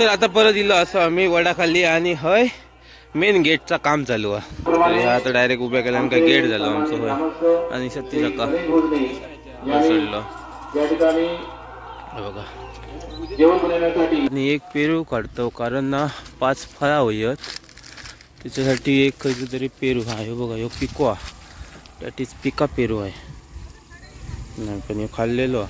तर आता परत इलो असो आम्ही वडाखाली आणि हय मेन गेटचा काम चालू आहे. तर ह्या आता डायरेक्ट उभ्या केल्यानं काय गेट झालो आमचं होय. आणि सत्ती चक्का सोडलो बघा. आणि एक पेरू काढतो कारण ना 5 फळा होयत त्याच्यासाठी एक खयचं तरी पेरू हा हे बघा. ह्यो पिकवा दॅट इज पिका पेरू आहे. नाही पण हे खाल्लेलो.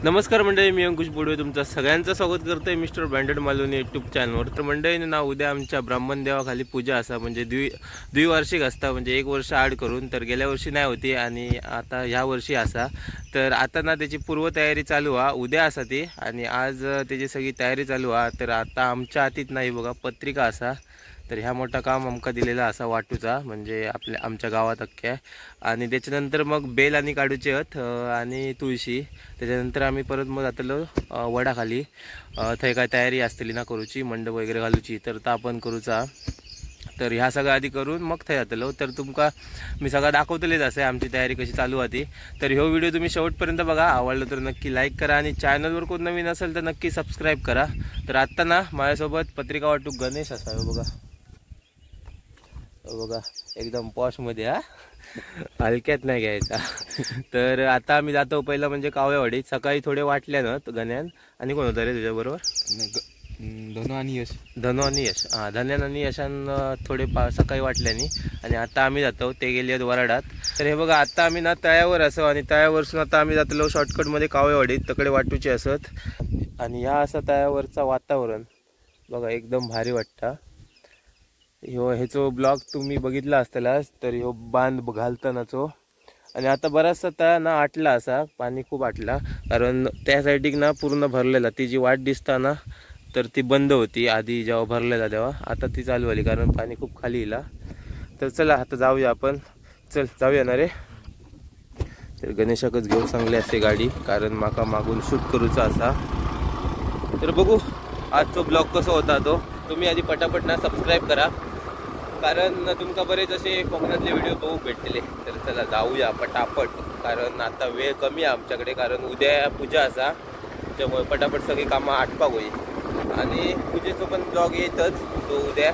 नमस्कार मंडळी, मी अंकुश बोडवे तुमचं सगळ्यांचं स्वागत करतोय मिस्टर ब्रँडेड मालवणी यूट्यूब चॅनलवर. तर मंडळीने ना उद्या आमच्या ब्राह्मण देवाखाली पूजा असा म्हणजे द्विवार्षिक असता म्हणजे 1 वर्ष आड करून. तर गेल्या वर्षी नाही होती आणि आता ह्या वर्षी असा. तर आता ना त्याची पूर्वतयारी चालू आहे. उद्या असा ती आणि आज त्याची सगळी तयारी चालू आहे. तर आता आमच्या हातीत नाही बघा पत्रिका असा. तर ह्या मोठा काम आमका दिलेला असा वाटूचा म्हणजे आमच्या गावात अख्ख्या. आणि त्याच्यानंतर मग बेल आणि काढूचे आहेत आणि तुळशी. त्याच्यानंतर आम्ही परत मग जातलो वडाखाली. थंय काय तयारी असतली ना करूची मंडप वगैरे घालूची तर आपण करूचा. तर ह्या सगळं आधी करून मग थंय जातलो. तर तुमका मी सगळं दाखवतलेच असे आमची तयारी कशी चालू होती. तर ह्यो व्हिडिओ तुम्ही शेवटपर्यंत बघा. आवडलं तर नक्की लाईक करा आणि चॅनलवर कोण नवीन असेल तर नक्की सबस्क्राईब करा. तर आत्ता ना माझ्यासोबत पत्रिका वाटूक गणेश असा बघा. बघा एकदम पॉशमध्ये हा हलक्यात नाही घ्यायचा. तर आता आम्ही जातो पहिला म्हणजे कावळेवाडीत. सकाळी थोडे वाटल्या ना गण्यान आणि कोण होतं रे तुझ्याबरोबर? धनु आणि यश. धनु आणि यश हां धन्यान आणि यशान थोडे सकाळी वाटल्यानी. आणि आता आम्ही जातो ते गेले आहेत वराडात. तर हे बघा आता आम्ही ना तळ्यावर असो आणि तळ्यावरसून आता आम्ही जातलो शॉर्टकटमध्ये कावळेवाडीत तकडे वाटूचे असत. आणि ह्या असा तळ्यावरचा वातावरण बघा एकदम भारी वाटतं. ह्याचो ब्लॉग तुम्ही बघितला असतालाच. तर ह्यो बांध घालतानाचो. आणि आता बराचसा तळा ना आटला असा पाणी खूप आटला कारण त्या साईडिक ना पूर्ण भरलेला. ती जी वाट दिसता ना तर ती बंद होती आधी जेव्हा भरलेला तेव्हा. आता ती चालू आली कारण पाणी खूप खाली येला. तर चला आता जाऊया आपण. चल जाऊया ना रे. तर गणेशाकच घेऊन सांगले असते गाडी कारण माका मागून शूट करूचा असा. तर बघू आजचा ब्लॉग कसा होता तो. तुम्ही आधी पटापट ना सबस्क्राईब करा कारण तुमका बरेच असे कोकणातले व्हिडिओ बघू भेटले. तर चला जाऊया पटापट कारण आता वेळ कमी आहे आमच्याकडे कारण उद्या पूजा असा. त्यामुळे पटापट सगळी कामं आटपाक होईल. आणि पूजेचा पण ब्लॉग येतच तो उद्या.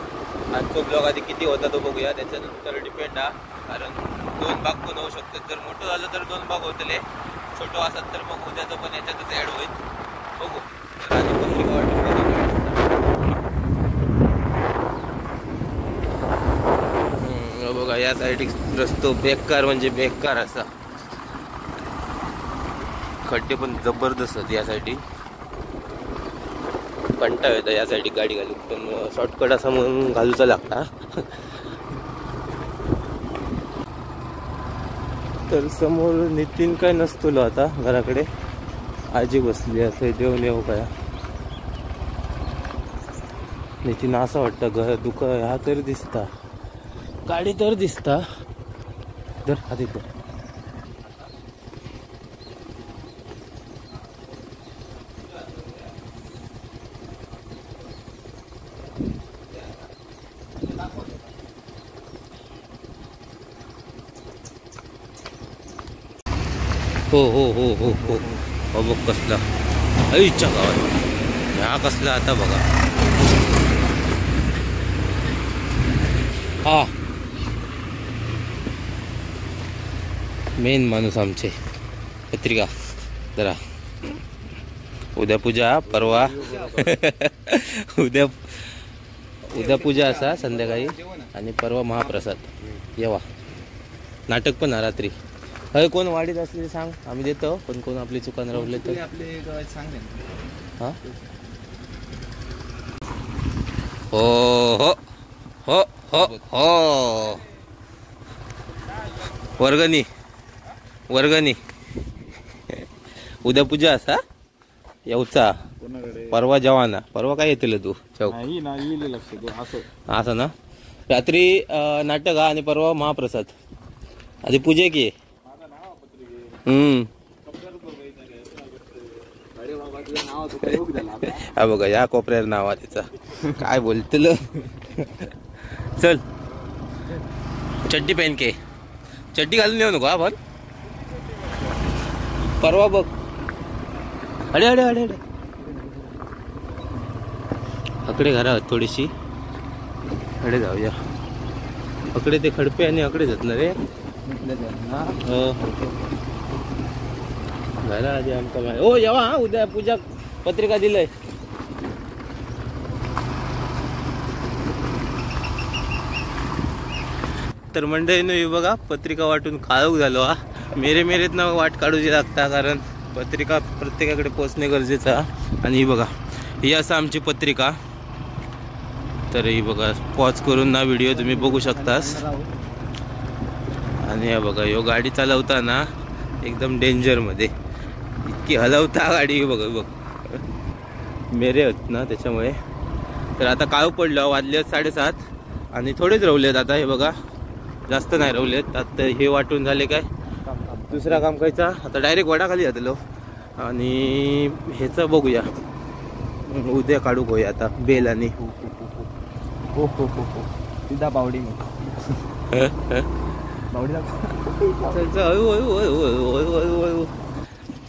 आजचा ब्लॉग आधी किती होता तो बघूया. त्याच्यानंतर डिपेंड आहे कारण 2 भाग पण होऊ शकतात. जर मोठं झालं तर 2 भाग होतले. छोटं असत तर मग उद्याचं पण याच्यातच ॲड होईल. बघू. तर आधी पत्रिका वाटून बघा या साईड रस्तो बेकार म्हणजे बेकार असा. खड्डे पण जबरदस्त आहेत या साईड. कंटाळा येतं या साईड गाडी घालून पण शॉर्टकट असा म्हणून घालूचा लागता. तर समोर नितीन काय नसतो आता घराकडे. आजी बसली आता देऊन येऊ काय नितीन असं वाटतं घर दुका ह्या तर दिसता गाडी तर दिसता. तर आधी हो हो हो हो हो हो बघ कसला आईच्या गावात ह्या कसला आता बघा. हा मेन माणूस आमचे पत्रिका जरा. उद्या पूजा परवा उद्या पूजा असा संध्याकाळी आणि परवा महाप्रसाद. येवा नाटक पण रात्री. हय कोण वाढीत असले सांग आम्ही देतो. पण कोण आपली चुकान रावले तर हां हो हो हो हो हो वर्गणी वर्गणी. उद्या पूजा असा येऊचा परवा जवाना. परवा काय येतील तू चौक असं ना. रात्री नाटक हा आणि परवा महाप्रसाद. आधी पूजे की हा बघा या कोपऱ्यावर नाव आहे त्याचा. काय बोलतील. चल चड्डी पेन के चड्डी घालून येऊ नको आपण. परवा बघ अडे अडे अडे अडे अकडे घरा थोडीशी अकडे जाऊया. अकडे ते खडपे आणि अकडे जातलं रे घरा आधी आमका माहिती. हो येवा हा उद्या पूजा पत्रिका दिलंय. तर मंडळीनं हे बघा पत्रिका वाटून काळोख झालो हा. मेरेत ना वाट काढूची लागता कारण पत्रिका प्रत्येकाकडे पोचणे गरजेचं आहे. आणि ही बघा ही असं आमची पत्रिका. तर ही बघा पॉज करून ना व्हिडिओ तुम्ही बघू शकतास. आणि हे बघा ह्यो गाडी चालवताना एकदम डेंजरमध्ये इतकी हलवता गाडी बघा बघ मेरे होत ना त्याच्यामुळे. तर आता काळोख पडलं वाजले 7:30 आणि थोडेच रवलेत आता. हे बघा जास्त नाही रवलेत. आता हे वाटून झाले काय दुसरा काम करायचा. आता डायरेक्ट वडाखाली जातलो आणि ह्याचं बघूया उद्या काढू होया आता बेल आणि हो हो हो हो सीधा बावडी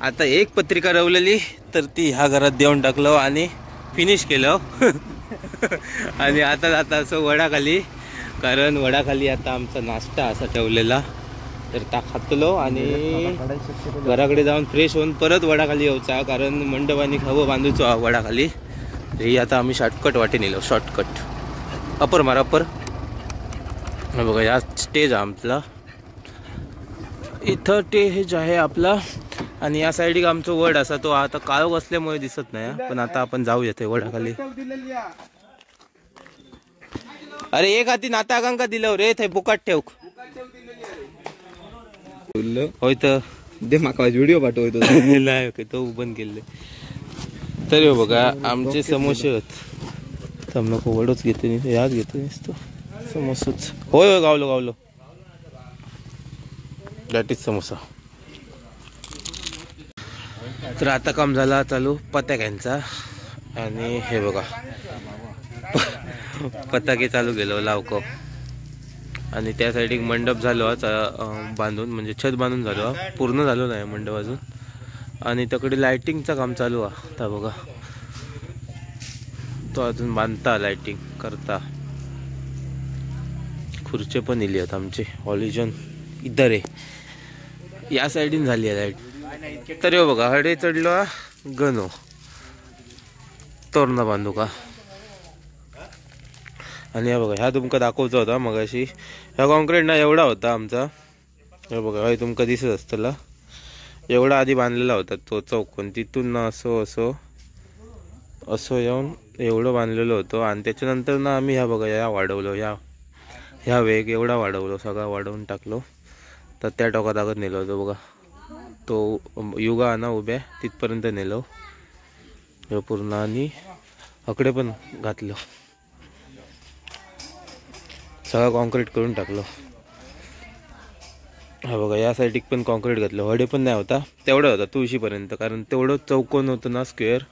आता एक पत्रिका रवलेली तर ती ह्या घरात देऊन टाकलो आणि फिनिश केलं. आणि आता जाता असं वडाखाली कारण वडाखाली आता आमचा नाश्ता असा ठेवलेला. तर त्या खातलो आणि घराकडे जाऊन फ्रेश होऊन परत वडाखाली यायचा कारण मंडप आणि खवं बांधूचो वडाखाली. ही आता आम्ही शॉर्टकट वाटे नेलो. शॉर्टकट अपर मारा अपर बघा या स्टेज आमचा इथं टेज आहे आपला. आणि या साईड आमचं वड असा तो आता काळोख असल्यामुळे दिसत नाही पण आता आपण जाऊया ते वडाखाली. अरे एक हाती नाता आकांका दिलं रे थे फुकाट ठेव होय तर दे माका व्हिडिओ पाठवतो. नाही तो बंद केले. तर बघा आमचे समोसे होत तर नको वडच घेते नाही याद घेते नसतो समोसाच. होय होय गावलो दॅट इज समोसा. तर आता काम झाला चालू पताक्यांचा. आणि हे बघा पताके चालू गेलो लावको. आणि त्या साईड एक मंडप झालो बांधून म्हणजे छत बांधून झालो पूर्ण झालो नाही मंडप अजून. आणि त्याकडे लाइटिंगचं काम चालू आहे आता बघा तो अजून बांधता लाइटिंग करता. खुर्चे पण इली आहेत आमचे हॉलिजन इधर आहे या साईडीन झाली आहे लाईट. तर बघा हडे चढलो गणो तोरणा बांधू का. आणि हा बघा ह्या तुमका दाखवचा होता मगाशी. ह्या कॉन्क्रीट ना एवढा होता आमचा. हे बघा हे तुमका दिसत असतला एवढा आधी बांधलेला होता तो चौकोन. तिथून ना असं येऊन एवढं बांधलेलं होतं. आणि त्याच्यानंतर ना आम्ही ह्या बघा या वाढवलो ह्या वेग एवढा वाढवलो सगळा वाढवून टाकलो. तर त्या टोकात आगत नेलो होतो बघा तो युगा ना उभ्या तिथपर्यंत नेलो हे पूर्ण. आणि अकडे पण घातलो सगळं कॉन्क्रीट करून टाकलो. हा बघा या साईडिक पण कॉन्क्रीट घातलं. हडे पण नाही होता तेवढा होता तुळशीपर्यंत कारण तेवढं चौकोन होतं ना स्क्वेअर.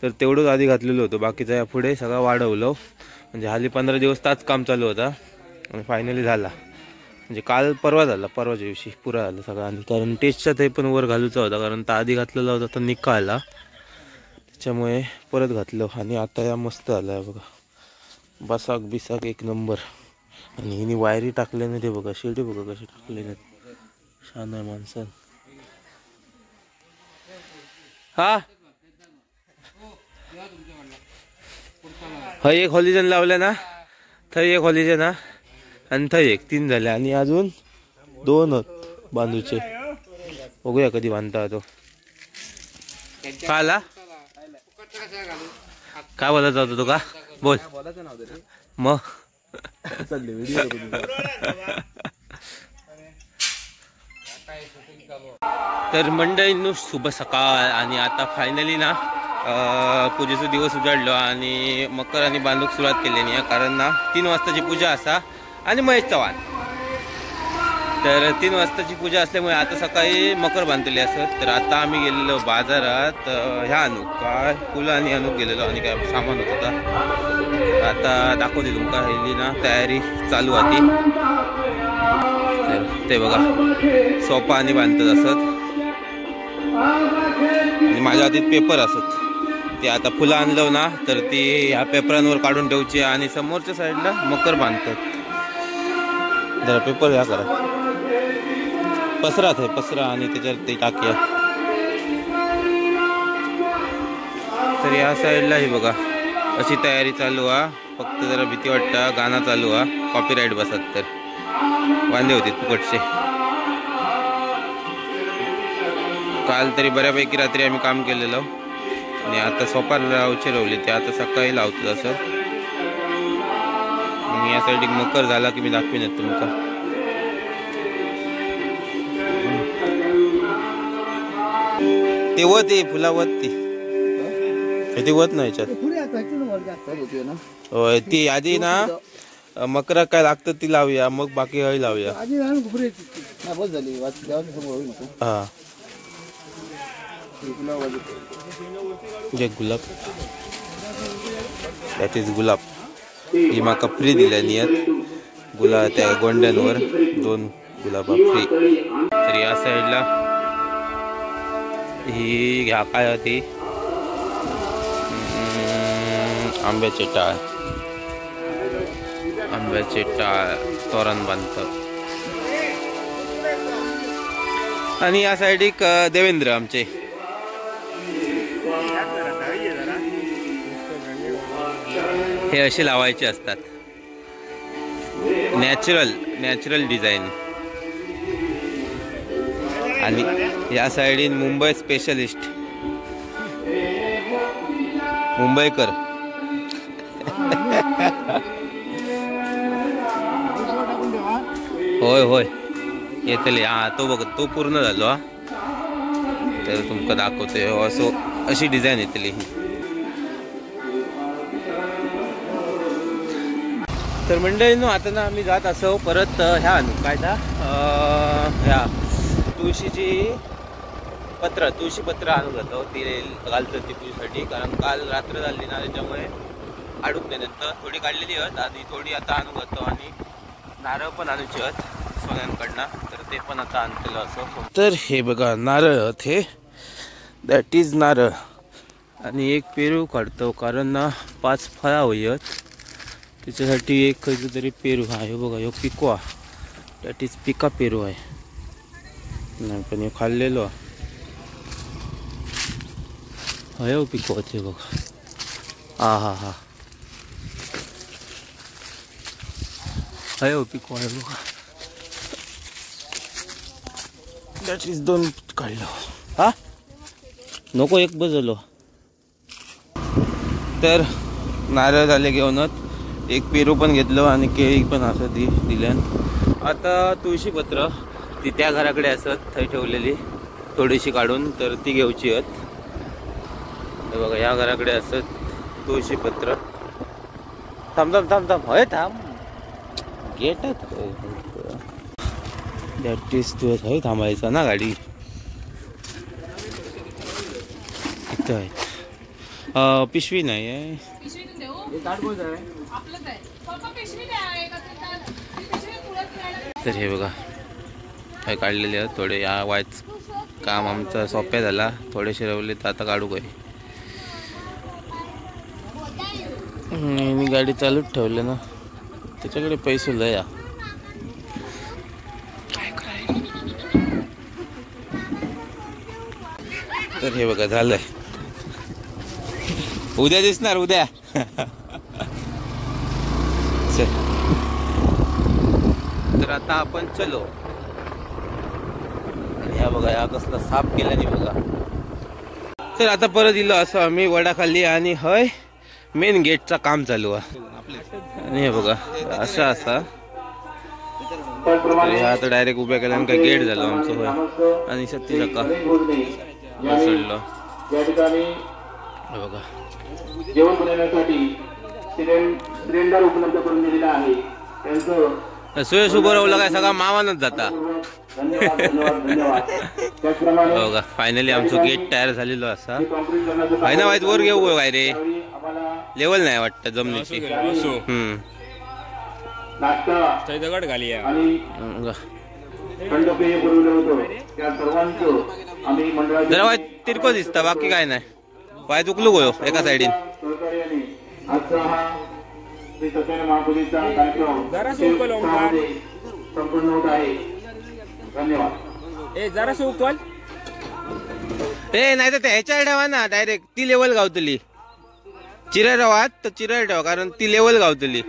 तर तेवढंच आधी घातलेलं होतं बाकीचं या पुढे सगळं वाढवलं. म्हणजे हाली 15 दिवस ताच काम चालू होता आणि फायनली झाला. म्हणजे काल परवाच्या दिवशी पुरा झालं सगळं. आणि कारण टेस्टच्या ते पण वर घालूचा होता कारण तर आधी घातलेला होता तर निका आला त्याच्यामुळे परत घातलं. आणि आता या मस्त आला बघा बसाक एक नंबर. आणि हिने वायरी टाकले नाही ते बघा शेडी बघा कशी टाकले नाहीत छान आहे माणसं. हा हय एक हॉलिजन लावलं ना थंय एक हॉलिजन हा आणि थंय एक 3 झाले. आणि अजून 2 बांधूचे बघूया कधी बांधता तो. का आला काय बोलायचं होतं तो का बोल मग. तर मंडळींनो शुभ सकाळ. आणि आता फायनली ना पूजेचा दिवस उजाडलो आणि मकर आणि बांधूक सुरुवात केली नाही कारण ना 3 वाजताची पूजा असा आणि महेश चव्हाण. तर 3 वाजताची पूजा असल्यामुळे आता सकाळी मकर बांधलेली असत. तर आता आम्ही गेलेलो बाजारात ह्या आणू काय फुलं आणि आणूक गेलेलो आणि काय सामान होत होता. आता दाखवते तुमका हेली ना तयारी चालू होती. तर ते बघा सोपा आणि बांधतात असत आणि माझ्या हातीत पेपर असत ती आता फुलं आणलं ना तर ती ह्या पेपरांवर काढून ठेवची आणि समोरच्या साईडला मकर बांधतात. जरा पेपर घ्या करा, पसरात आहे पसरा आणि त्याच्यावर ते टाक्या. तर या साईडला ही बघा अशी तयारी चालू आहे. फक्त जरा भीती वाटतं, गाणं चालू आहे, कॉपीराईट बसत तर वांदे होते फुकटचे. काल तरी बऱ्यापैकी रात्री आम्ही काम केलेलं आणि आता सोपार लावचे लावले ते आता सकाळी लावतो असं. आणि या साईड मकर झाला की मी दाखवीन तुमका. ते वत आहे फुलावत ती वत नाही होय. ती आधी ना मकरा काय लागतं ती लावूया, मग बाकी हळी लावूया. हा गुलाब दॅट इज गुलाब. ही माका फ्री दिल्यानी गुलाब त्या गोंड्यांवर 2 गुलाबा फ्री. तर या साईडला ही घ्या काय होती आंब्याचे टाळ. आंब्याचे टाळ तोरण बांधतात. आणि या साईड एक देवेंद्र आमचे हे असे लावायचे असतात. Natural design. आणि या साईडीन मुंबई स्पेशलिस्ट मुंबईकर होय होय येतले. हा तो बघ तो पूर्ण झालो हा. तर तुमका दाखवतोय असं अशी डिझाईन येतली. तर मंडळींनो आता ना आम्ही जात असो परत ह्या आणू काय ना ह्या तुळशी पत्र आणून जातो. ती घालतो ती पूजेसाठी. कारण काल रात्र झाली ना त्याच्यामुळे अडूक नाही. नंतर थोडी काढलेली आहेत आणि थोडी आता आणून जातो. आणि नारळ पण आणूची आहेत सोन्यांकडनं, तर ते पण आता आणलेलं असं. तर हे बघा नारळ आहेत हे, दॅट इज नारळ. आणि एक पेरू काढतो कारण ना 5 फळा होईत त्याच्यासाठी. एक खयचं तरी पेरू हा हे बघा, ह्यो पिकवा दॅट इज पिका पेरू आहे. नाही पण हे खाल्लेलो आहे पिकवा ते बघा. हा अयो पिकवा आहे बघा. दॅट इज 2 काढलो. हा नको एक बजलो. तर नारळ झाले घेऊनच एक पेरू पण घेतलं आणि केळी पण असं ती दिल्यान. आता तुळशी पत्र ती त्या घराकडे असत थंय ठेवलेली थोडीशी काढून, तर ती घेऊची आहेत. बघा या घराकडे असत तुळशी पत्र. थांब हय थांब गेटात दॅट इज तू हय थांबायचा ना गाडी इथं आहे. पिशवी नाही आहे. तर हे बघा काय काढलेले आहेत थोडे. या वायच काम आमचं सोप्या झाला, थोडे शिरवले तर आता काढू काय. मी गाडी चालूच ठेवले ना, त्याच्याकडे पैसे लय. तर हे बघा झालंय. उद्या दिसणार उद्या. तर आता आपण चलो. ह्या बघा या कसला साफ केला नाही बघा. तर आता परत इलो असं आम्ही वडा खाल्ली आणि हय मेन गेटचा काम चालू आहे. आणि हे बघा असं असा आता डायरेक्ट उभ्या केल्यानं काय गेट झालं आमचं होय. आणि सत्ती सका चढलो बघा. जेवण बनवण्यासाठी सिलेंडर उपलब्ध करून दिलेला आहे. त्यांचं सुयश उभं राहू काय सगळा मावानच जाता. बघा फायनली आमचं गेट तयार झालेलो असा. फायना वाईट वर घेऊ काय रे, लेवल नाही वाटतं जमिनीची. दगड घाली जरा वाईट तिरको दिसता बाकी काय नाही. पाय चुकलो गोयो एका साईडीन. सहकार्याने आजचा हा श्री सत्यनारायण महापूजेचा कार्यक्रम संपूर्ण होत आहे. धन्यवाद. जरासं उकल. नाही तर ह्याच्या ठेवा ना डायरेक्ट ती लेवल गावतली. चिरा ठेवा तर चिरा ठेवा कारण ती लेवल गावतली.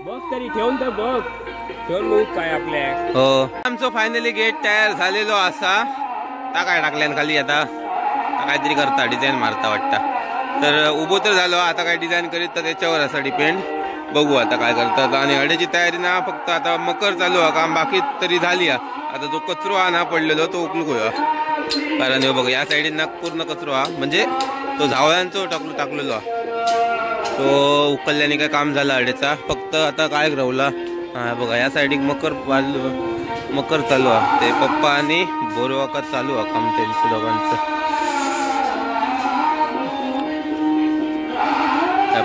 बघ तरी ठेवून तर बघ. ठेवून बघ काय आपल्या. हो आमचं फायनली गेट तयार झालेलो असा. ता काय टाकल्यान खाली आता काहीतरी करता डिझाईन मारता वाटता. तर उभो तर झालो आता काय डिझाईन करीत तर त्याच्यावर असा डिपेंड. बघू आता काय करतात. आणि हळदीची तयारी ना फक्त आता मकर चालू आहे काम बाकी तरी झाली आहे. आता जो कचरो हा ना पडलेलो तो उकलूक होया कारण हे बघा या साईडीन ना पूर्ण कचरो हा म्हणजे तो झावळ्यांचो टाकलेलो हा तो उकलल्याने काय काम झालं हळदीचा. फक्त आता काय राहुला हा बघा या साईडीक मकर चालू आहे. ते पप्पा आणि बोरवाकात चालू आहे काम त्यांचं दोघांचं.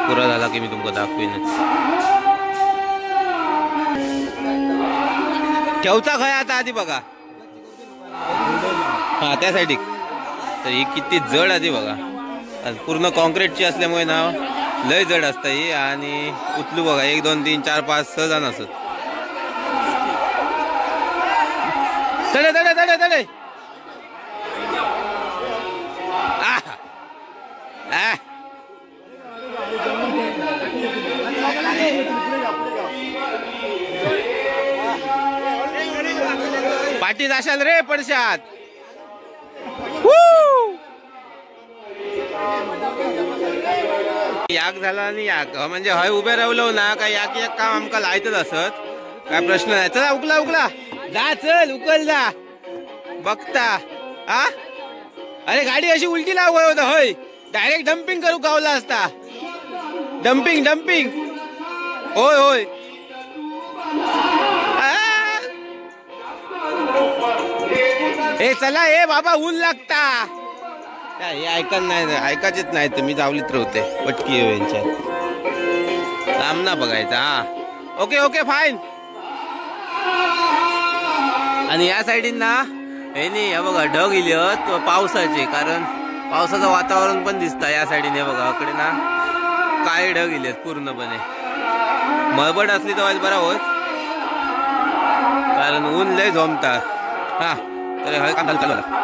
पुरा झाला की मी तुमका दाखवीनच. ठेवचा खय आता आधी बघा हा त्या साईडिक. तर ही किती जड आधी बघा. पूर्ण कॉन्क्रीटची असल्यामुळे ना लय जड असतं ही. आणि उचलू बघा 1 2 3 4 5 6 जण असत. तडे तडे तडे तडे पाठी जाशाल रे पडशात. याक झाला आणि याक म्हणजे हय उभे राहिलो ना काय याक एक काम आमका लायतच असत. काय प्रश्न नाही. चला उकला उकला जा चल उकल जा बघता. हा अरे गाडी अशी उलटी लाव होत होय. डायरेक्ट डम्पिंग करू गावला असता. डम्पिंग डम्पिंग होय होय. ए चला ए बाबा ऊन लागता. हे ऐकत नाही ऐकायचेच नाही तर मी जावलीत राहते पटकी यांच्यात सामना बघायचा. हा ओके ओके फाईन. आणि या साईडीन ना हे नाही बघा ढग इलेत पावसाचे कारण पावसाचं वातावरण पण दिसतं या साईडीने. बघा इकडे ना काय ढग इलेत पूर्णपणे. मळबड असली तर बरा होत कारण ऊन लय झोमता. हा तर हे काम चालू झालं.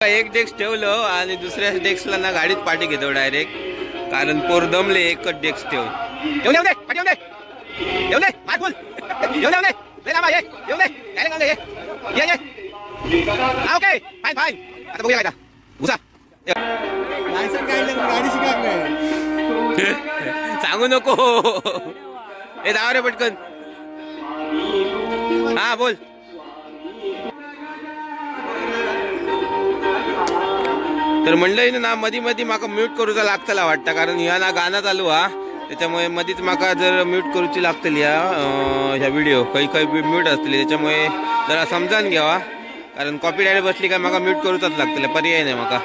एक डेस्क ठेवलं आणि दुसऱ्या डेस्कला ना गाडीत पाठी घेतो डायरेक्ट कारण पोर दमले. एकच डेस्क ठेवून ओके फाईन फाईन. आता बघूया काय घुसा सांगू नको. हे जावा रे पटकन. हा बोल. तर मंडळीनं ना मधी मधी माका म्यूट करूचा लागतला वाटतं कारण ह्या ना गाणं चालू हा त्याच्यामुळे मधीच माका जर म्यूट करूची लागतली ह्या व्हिडिओ काही काही म्यूट असतली त्याच्यामुळे जरा समजान घ्यावा कारण कॉपीराईट बसली काय माका म्यूट करूचाच लागतले पर्याय नाही माका.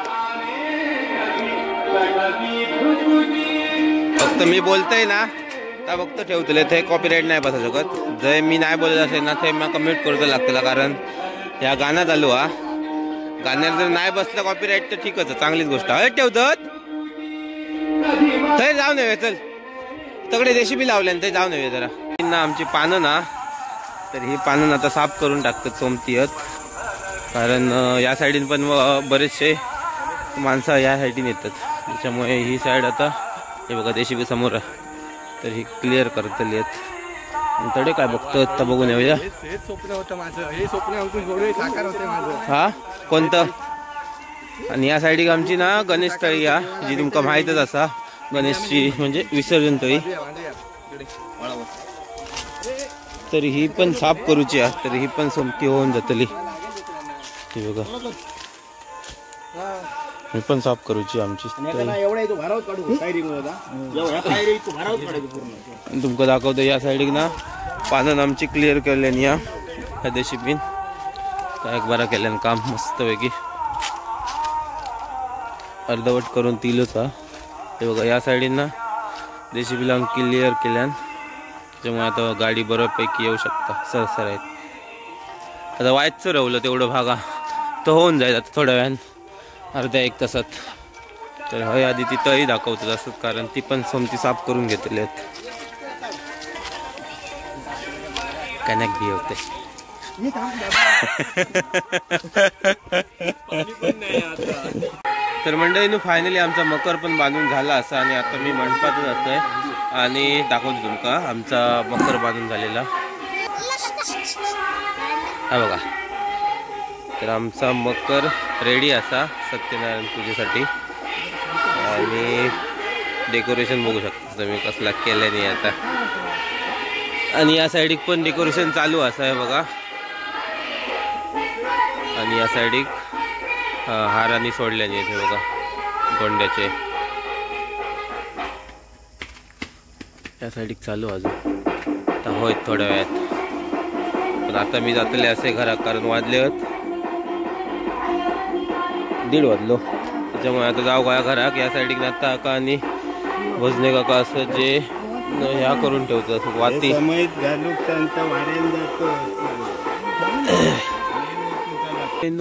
फक्त मी बोलतोय ना तर फक्त ठेवतले ते कॉपीराईट नाही बसा शकत. जर मी नाही बोलत असेल ना ते माका म्यूट करूचा लागतला कारण ह्या गाणं चालू हा. गाण्यात जर नाही बसलं कॉपीराईट तर ठीकच चांगलीच गोष्ट आहे. ठेवतात ते जाऊ नये चल तगडे रेसिपी लावल्यान ते जाऊ नये जरा ना आमची पानं ना. तर ही पानं आता साफ करून टाकतात सोमतीयत कारण या साईडीन पण बरेचसे माणसं या साईडीन येतात त्याच्यामुळे ही साईड आता हे बघा रेसिपी समोर आहे तर ही क्लिअर करतली आहेत. तडे काय बघतो आता बघून येऊया. स्वप्न होतं माझं. हे स्वप्न साकार होते माझं. हा कोणतं. आणि या साईडीक आमची ना गणेश तळी या जी तुमका माहीतच असा गणेशची म्हणजे विसर्जन तळी. तर ही पण साफ करूची आहे तर ही पण सोमती होऊन जातली. ही बघा ही पण साफ करूची आमची. तुमका दाखवतो या साईडीक ना पानं आमची क्लिअर केल्यान या देशी एक बारा केल्यान काम मस्तपैकी अर्धवट करून तिलच हा. हे बघा या साईडीन ना JCB लावून क्लिअर केल्यान, त्यामुळे आता गाडी बऱ्यापैकी येऊ शकता सरसर आहेत. आता वायचं रवलं तेवढं भागा तर होऊन जाईल आता थोड्या वेळान, अर्ध्या 1 तासात. तर हय आधी ती तळी दाखवतात असत, कारण ती पण समती साफ करून घेतली आहेत. कनेक्ट बी होते. तर मंडळीनं फायनली आमचा मकर पण बांधून झाला असा, आणि आता मी मंडपातच असतोय आणि दाखवतो तुमका आमचा मकर बांधून झालेला. हा बघा, तर आमचा मकर रेडी असा सत्यनारायण पूजेसाठी. आणि डेकोरेशन बघू शकता तुम्ही कसला केल्याने आता. आणि या साईडिक पण डेकोरेशन चालू असं आहे बघा. आणि या साईडिक हारानी सोडल्याने येते बघा गोंड्याचे. या साईडिक चालू अजून आता होय थोड्या वेळात. पण आता मी जातले असे घरात, कारण वाजले आहेत 1:30 वाजलो. त्याच्यामुळे आता जाऊ गोया घराक. या साईडिक नाता काका आणि भजने काका असं जे ह्या करून ठेवतात वाती.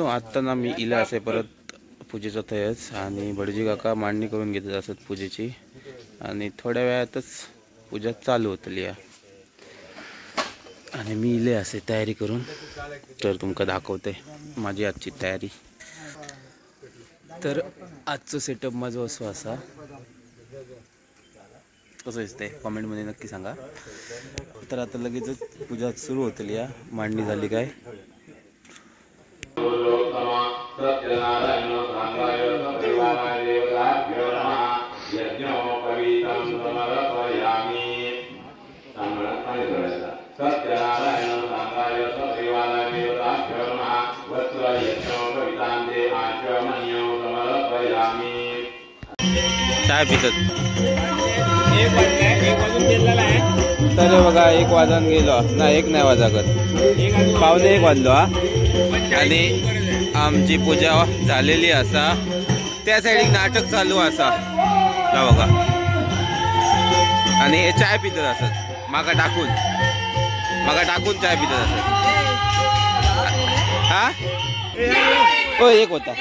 आता ना मी इला असे परत पूजेचं थयच, आणि भटजी काका मांडणी करून घेतात असत पूजेची. आणि थोड्या वेळातच पूजा चालू होतली. आणि मी इले असे तयारी करून तर तुमका दाखवते माझी आजची तयारी. तर आजचं सेटअप माझं असं असा. कसं दिसतंय कमेंटमध्ये नक्की सांगा. तर आता लगेचच पूजा सुरू होतली. या मांडणी झाली काय. चाय पितात. तर बघा 1 वाजून गेलो ना, 1 नाही वाजागत, 1:15 वाजलो हा. आणि आमची पूजा झालेली असा. त्या साईडिक नाटक चालू असा ना बघा. आणि हे चाय पितात असत माका टाकून चाय पितात असत. हा हो, एक होता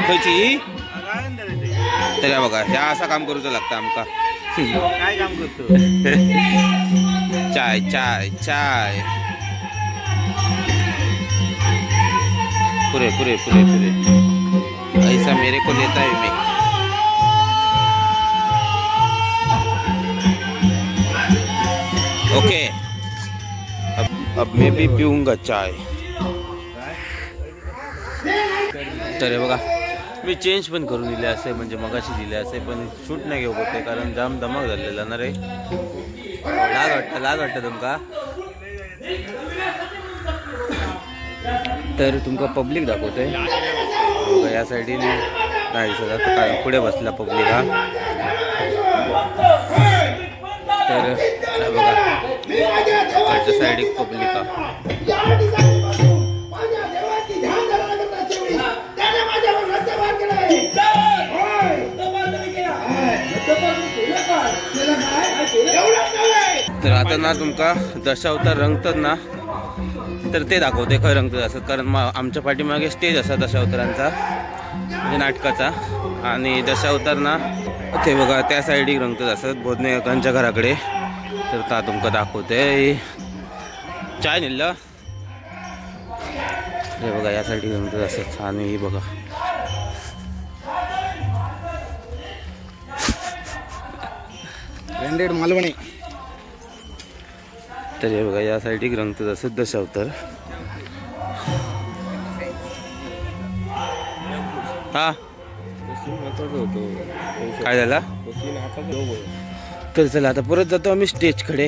खयची. तर बघा ह्या असा काम करूचं लागतं आमका. काय काम करतो. चाय चाय चाय. पूरे पूरे पूरे पूरे ऐसा मेरे को लेता है मैं. ओके, अब मैं भी पीऊंगा चाय. तर बघा मी चेंज पण करून दिले असे, म्हणजे मगाशी दिले असे, पण शूट नाही घेऊ होते कारण जाम धमाक झालेला ना रे. लाज वाटतं तुमका. तर तुमका पब्लिक दाखवतोय या साईडीने नाही दिसत कारण पुढे बसला पब्लिक हा. तर बघा कडच्या साईडिक पब्लिक हा. तर आता ना तुमका दशावतार रंगतात ना, तर ते दाखवते खरं रंगतात असत. कारण आमच्या पाठीमागे स्टेज असा दशावतारांचा, म्हणजे नाटकाचा. आणि दशावतार ना ते बघा त्या साईडिक रंगतात असत भोजने काकांच्या घराकडे. तर ता तुमका दाखवते. चाय नेलं हे बघा या साईडिक रंगतात असत. आणि ही बघा ब्रँडेड मालवणी. तर हे बघा या साईडिक रंगतात असत दशावतार. हा काय झाला. तर चला आता परत जातो आम्ही स्टेजकडे.